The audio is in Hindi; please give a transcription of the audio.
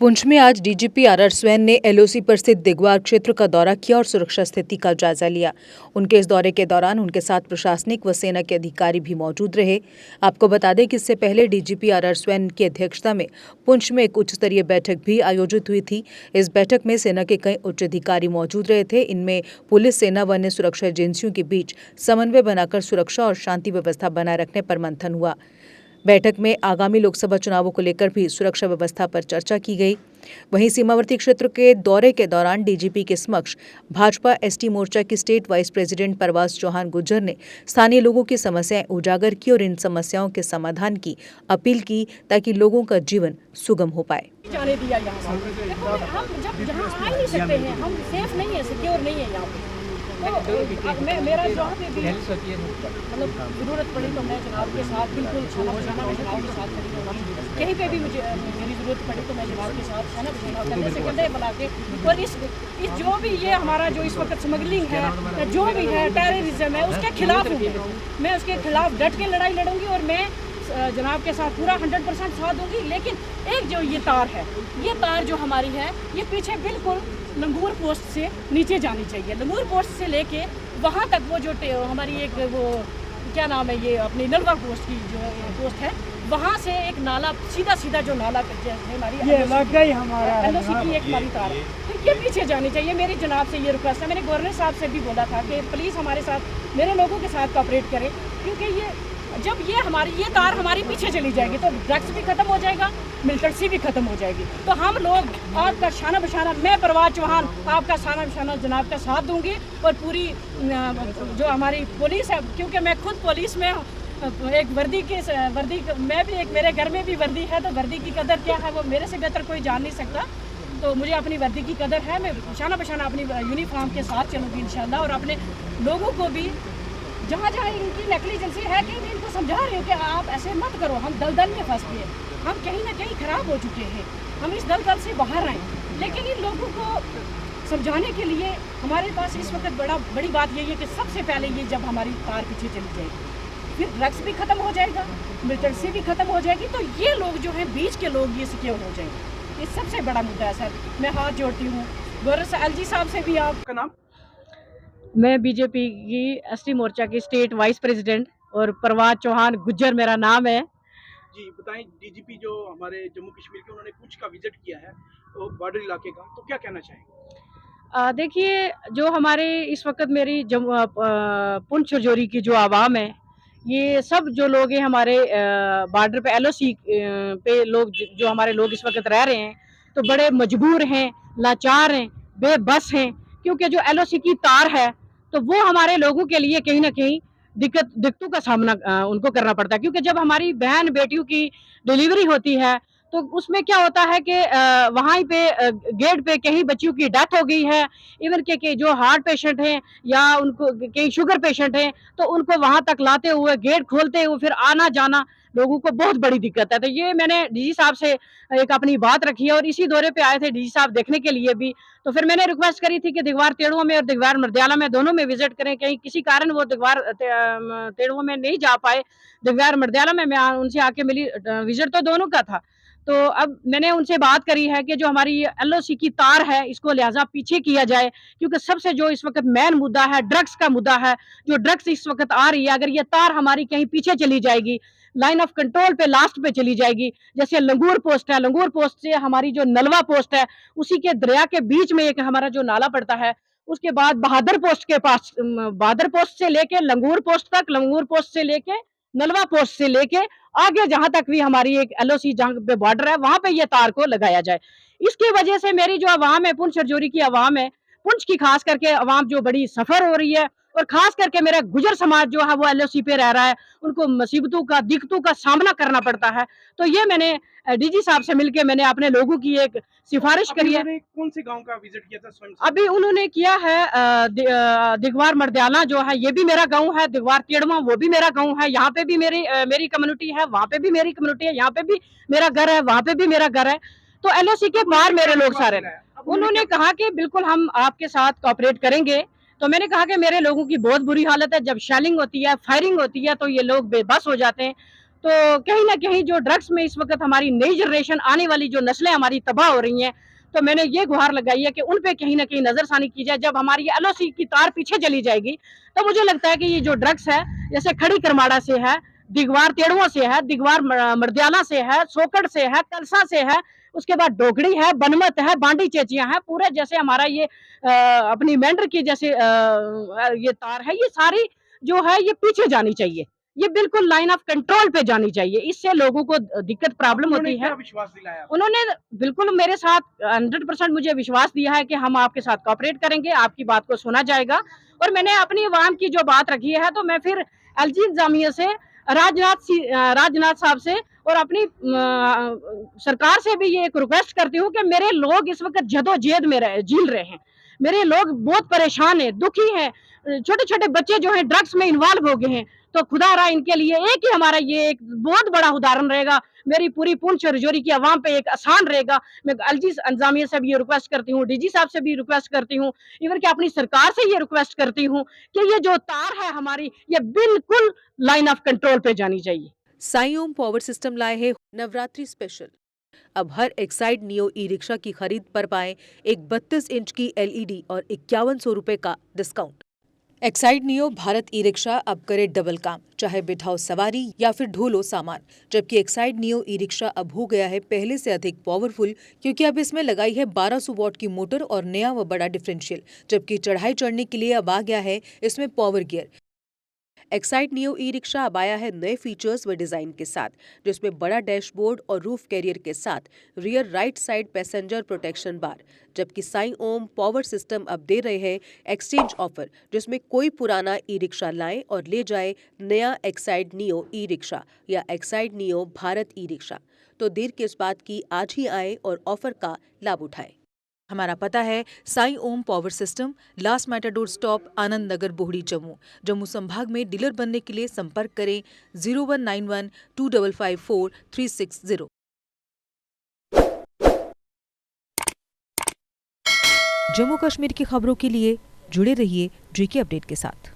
पुंछ में आज डीजीपी आरआर स्वैन ने एलओसी पर स्थित दिगवार क्षेत्र का दौरा किया और सुरक्षा स्थिति का जायजा लिया। उनके इस दौरे के दौरान उनके साथ प्रशासनिक व सेना के अधिकारी भी मौजूद रहे। आपको बता दें कि इससे पहले डीजीपी आरआर स्वैन की अध्यक्षता में पुंछ में एक उच्च स्तरीय बैठक भी आयोजित हुई थी। इस बैठक में सेना के कई उच्च अधिकारी मौजूद रहे थे। इनमें पुलिस, सेना व अन्य सुरक्षा एजेंसियों के बीच समन्वय बनाकर सुरक्षा और शांति व्यवस्था बनाए रखने पर मंथन हुआ। बैठक में आगामी लोकसभा चुनावों को लेकर भी सुरक्षा व्यवस्था पर चर्चा की गई। वहीं सीमावर्ती क्षेत्र के दौरे के दौरान डीजीपी के समक्ष भाजपा एसटी मोर्चा की state vice president Parvaz Chauhan Gujjar ने स्थानीय लोगों की समस्याएं उजागर की और इन समस्याओं के समाधान की अपील की ताकि लोगों का जीवन सुगम हो पाए। जाने दिया यहाँ से। हम जब जहाँ आ ही नहीं सकते हैं, हम सेफ नहीं है, सिक्योर नहीं है यहाँ पे। तो मेरा जहाँ पे भी मतलब ज़रूरत पड़ी तो मैं जनाब के साथ बिल्कुल छाना बछाना मैं जनाब के साथ खड़ी रहूँगी। कहीं पे भी मुझे मेरी ज़रूरत पड़ी तो मैं जनाब के साथ छाना बछाना करने से कंधे मिला के। और इस जो भी ये हमारा जो इस वक्त स्मगलिंग है, जो भी है टेररिज्म है, उसके खिलाफ हूँ मैं उसके खिलाफ डट के लड़ाई लड़ूंगी और मैं जनाब के साथ पूरा 100% साथ दूंगी। लेकिन एक जो ये तार है, ये तार जो हमारी है, ये पीछे बिल्कुल लंगूर पोस्ट से नीचे जानी चाहिए। लंगूर पोस्ट से लेके वहाँ तक वो जो हमारी एक वो क्या नाम है, ये अपनी नलवा पोस्ट की जो पोस्ट है, वहाँ से एक नाला सीधा जो नाला हमारी ये लग गई हमारा एलओसी की एक हमारी तार है, तो ये पीछे जानी चाहिए। मेरी जनाब से ये रिक्वेस्ट है। मैंने गवर्नर साहब से भी बोला था कि प्लीज़ हमारे साथ, मेरे लोगों के साथ कोऑपरेट करें, क्योंकि ये जब ये तार हमारी पीछे चली जाएगी तो ड्रग्स भी खत्म हो जाएगा, मिलिटेंसी भी खत्म हो जाएगी। तो हम लोग आपका शाना बशाना, मैं परवाज चौहान आपका शाना बशाना जनाब का साथ दूंगी। और पूरी जो हमारी पुलिस है, क्योंकि मैं खुद पुलिस में एक वर्दी मैं भी एक, मेरे घर में भी वर्दी है, तो वर्दी की कदर क्या है वो मेरे से बेहतर कोई जान नहीं सकता। तो मुझे अपनी वर्दी की कदर है। मैं शाना बशाना अपनी यूनिफॉर्म के साथ चलूँगी इंशाल्लाह। और अपने लोगों को भी जहाँ इनकी नेग्लिजेंसी है कि मैं इनको समझा रही हूँ कि आप ऐसे मत करो, हम दलदल में फंस गए, हम कहीं ना कहीं खराब हो चुके हैं, हम इस दलदल से बाहर आए। लेकिन इन लोगों को समझाने के लिए हमारे पास इस वक्त बड़ी बात यही है कि सबसे पहले ये जब हमारी तार पीछे चली जाएगी, फिर ड्रग्स भी खत्म हो जाएगा, मिलिटेंसी भी खत्म हो जाएगी, तो ये लोग जो हैं बीच के लोग ये सिक्योर हो जाएंगे। ये सबसे बड़ा मुद्दा है सर। मैं हाथ जोड़ती हूँ गवर्नर एलजी साहब से भी। आपका नाम? मैं बीजेपी की एसटी मोर्चा की स्टेट वाइस प्रेसिडेंट और परवाज चौहान गुज्जर मेरा नाम है जी। बताएं, डीजीपी जो हमारे जम्मू कश्मीर के, उन्होंने कुछ का विजिट किया है तो बॉर्डर इलाके का, तो क्या कहना चाहेंगे? देखिए, जो हमारे इस वक्त मेरी पुंछ रजौरी की जो आवाम है, ये सब जो लोग हैं हमारे बॉर्डर पे एलओसी पे लोग, जो हमारे लोग इस वक्त रह रहे हैं, तो बड़े मजबूर हैं, लाचार हैं, बेबस हैं, क्योंकि जो एलओसी की तार है तो वो हमारे लोगों के लिए कहीं ना कहीं दिक्कतों का सामना उनको करना पड़ता है। क्योंकि जब हमारी बहन बेटियों की डिलीवरी होती है तो उसमें क्या होता है कि वहाँ पे गेट पे कहीं बच्चियों की डेथ हो गई है, इवन के जो हार्ट पेशेंट हैं या उनको कहीं शुगर पेशेंट हैं, तो उनको वहाँ तक लाते हुए, गेट खोलते हुए फिर आना जाना लोगों को बहुत बड़ी दिक्कत है। तो ये मैंने डीजी साहब से एक अपनी बात रखी है और इसी दौरे पे आए थे डीजी साहब देखने के लिए भी। तो फिर मैंने रिक्वेस्ट करी थी कि दिगवार तेड़ुआ में और दिगवार मर्दियाला में दोनों में विजिट करें। कहीं किसी कारण वो दिगवार तेड़ुआ में नहीं जा पाए, दिगवार मर्दियाला में मैं उनसे आके मिली, विजिट तो दोनों का था। तो अब मैंने उनसे बात करी है कि जो हमारी एलओसी की तार है इसको लिहाजा पीछे किया जाए, क्योंकि सबसे जो इस वक्त मेन मुद्दा है ड्रग्स का मुद्दा है। जो ड्रग्स इस वक्त आ रही है, अगर ये तार हमारी कहीं पीछे चली जाएगी, लाइन ऑफ कंट्रोल पे लास्ट पे चली जाएगी, जैसे लंगूर पोस्ट है, लंगूर पोस्ट से हमारी जो नलवा पोस्ट है, उसी के दरिया के बीच में एक हमारा जो नाला पड़ता है, उसके बाद बहादुर पोस्ट के पास, बहादुर पोस्ट से लेके लंगूर पोस्ट तक, लंगूर पोस्ट से लेके नलवा पोस्ट से लेके आगे जहां तक भी हमारी एक एलओसी जहां पे बॉर्डर है, वहां पे ये तार को लगाया जाए। इसकी वजह से मेरी जो आवाम है, पुंछ रजौरी की आवाम है, पुंछ की खास करके आवाम जो बड़ी सफर हो रही है, और खास करके मेरा गुजर समाज जो है वो एलओसी पे रह रहा है, उनको मुसीबतों का, दिक्कतों का सामना करना पड़ता है। तो ये मैंने डीजी साहब से मिलके मैंने अपने लोगों की एक सिफारिश करी है। कौन से गांव का विजिट किया था स्वयं? अभी उन्होंने किया है दिगवार मर्दियाला जो है, ये भी मेरा गांव है, दिगवार तेड़वा वो भी मेरा गांव है, यहाँ पे भी मेरी कम्युनिटी है, वहाँ पे भी मेरी कम्युनिटी है, यहाँ पे भी मेरा घर है, वहाँ पे भी मेरा घर है। तो एलओसी के बाहर मेरे लोग सारे। उन्होंने कहा कि बिल्कुल हम आपके साथ कोऑपरेट करेंगे। तो मैंने कहा कि मेरे लोगों की बहुत बुरी हालत है, जब शेलिंग होती है, फायरिंग होती है, तो ये लोग बेबस हो जाते हैं। तो कहीं ना कहीं जो ड्रग्स में इस वक्त हमारी नई जनरेशन आने वाली जो नस्लें हमारी तबाह हो रही हैं, तो मैंने ये गुहार लगाई है कि उन पे कहीं ना कहीं नजरसानी की जाए। जब हमारी एलओसी की तार पीछे चली जाएगी तो मुझे लगता है कि ये जो ड्रग्स है, जैसे खड़ी करमाड़ा से है, दिगवार तेड़ुआ से है, दिगवार मर्दियाला से है, सोकड़ से है, कलसा से है, उसके बाद डोगड़ी है, बनमत है, बांडी चेचियां है, पूरे जैसे हमारा ये अपनी मेंढर की जैसे ये तार है, ये सारी जो है ये पीछे जानी चाहिए, ये बिल्कुल लाइन ऑफ कंट्रोल पे जानी चाहिए। इससे लोगों को दिक्कत प्रॉब्लम होती है। क्या विश्वास दिलाया आपको? उन्होंने बिल्कुल मेरे साथ 100% मुझे विश्वास दिया है कि हम आपके साथ कोऑपरेट करेंगे, आपकी बात को सुना जाएगा। और मैंने अपनी अवाम की जो बात रखी है, तो मैं फिर एलजी इंतजामिया से, राजनाथ साहब से और अपनी सरकार से भी ये एक रिक्वेस्ट करती हूँ कि मेरे लोग इस वक्त जदोजहद में झील रहे हैं, मेरे लोग बहुत परेशान हैं, दुखी हैं, छोटे छोटे बच्चे जो हैं ड्रग्स में इन्वॉल्व हो गए हैं। तो खुदा रहा इनके लिए एक ही हमारा ये एक बहुत बड़ा उदाहरण रहेगा, मेरी पूरी पुंछ रजौरी की आवाम पे एक आसान रहेगा। मैं एलजी इंतजामिया से भी ये रिक्वेस्ट करती हूँ, डीजी साहब से भी रिक्वेस्ट करती हूँ, इवन कि अपनी सरकार से ये रिक्वेस्ट करती हूँ कि ये जो तार है हमारी, ये बिल्कुल लाइन ऑफ कंट्रोल पे जानी चाहिए। साईं ओम पावर सिस्टम लाए है नवरात्रि स्पेशल। अब हर एक्साइड नियो ई रिक्शा की खरीद पर पाएं एक 32 इंच की एलईडी और 5100 रुपए का discount. Exide neo Bharat e rickshaw अब करे डबल काम, चाहे बिठाओ सवारी या फिर ढोलो सामान। जबकि एक्साइड नियो ई रिक्शा अब हो गया है पहले से अधिक पावरफुल, क्योंकि अब इसमें लगाई है 1200 वॉट की मोटर और नया व बड़ा डिफरेंशियल। जबकि चढ़ाई चढ़ने के लिए अब आ गया है इसमें power gear. Exide neo e rickshaw अब आया है नए फीचर्स व डिजाइन के साथ, जिसमें बड़ा डैशबोर्ड और रूफ कैरियर के साथ rear right side passenger protection bar. जबकि साईं ओम पावर सिस्टम अब दे रहे हैं एक्सचेंज ऑफर, जिसमें कोई पुराना ई रिक्शा लाए और ले जाए नया एक्साइड नियो ई रिक्शा या Exide neo Bharat e rickshaw. तो देर किस बात की, आज ही आए और ऑफर का लाभ उठाए। हमारा पता है Sai Om power system, last matador stop, Anand Nagar, Bohri, Jammu संभाग में। डीलर बनने के लिए संपर्क करें 0191 2554 360। जम्मू कश्मीर की खबरों के लिए जुड़े रहिए जेके अपडेट के साथ।